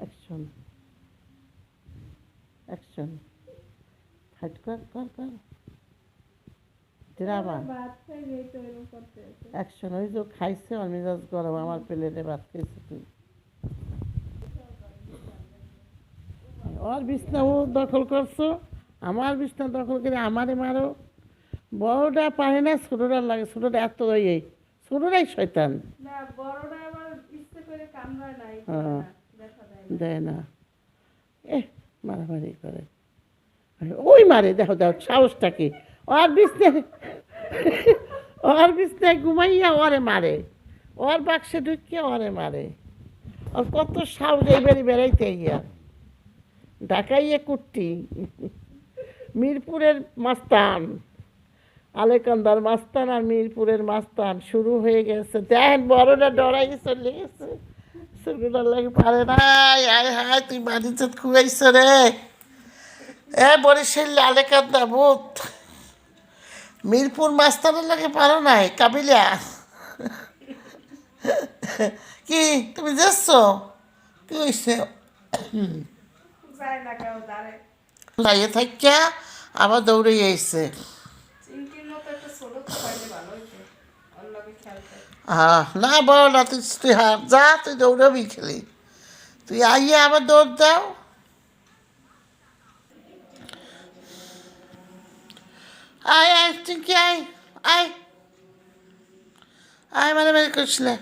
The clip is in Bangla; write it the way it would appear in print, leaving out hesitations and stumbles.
অ্যাকশন অ্যাকশন ফাইট কর কর কর ড্রামা অ্যাকশন ওই যে খাইছে আমার মেজাজ গরম আমার প্লেটে ভাত খাইছে তুই ওর বিছনা ও দখল করছো আমার বিছনা দখল করে আমারে মারো বড়টা পারে না ছোটোটার লাগে ছোটোটা এত এই ছোটোটাই শয়তান হ্যাঁ দেয় না এ মারামারি করে ওই মারে দেখো দেখো সাহসটা কি ওর বিছনায় ঘুমাইয়া ওরে মারে ওর বাক্সে ঢুকিয়ে ওরে মারে ওর কত সাহস এই বেড়ি বেড়াইতে গিয়া ঢাকাইয়ে কুট্টি মিরপুরের মাস্তান আলেকান্দার মাস্তান আর মিরপুরের মাস্তান শুরু হয়ে গেছে দেখেন বড়টা ডরাই চলে গেছে ছোটটার লাগে পারে না আয় হায় তুই বাড়িতে খুয়াইছ রে এ বরিশাল আলেকান্দা ভূত মিরপুর মাস্তানের লাগে পারো নাই কাবিলা কি তুমি যাচ্ছ কি হয়েছে দাঁড়িয়ে থাকিয়া আবার দৌড়ে এসছে হ্যাঁ না বলো না তুই যা তুই দৌড়াবি খেলি তুই আইয়া আবার দৌড় দাও আয় আয় তুই কি আয় আয় আয় মানে করিস না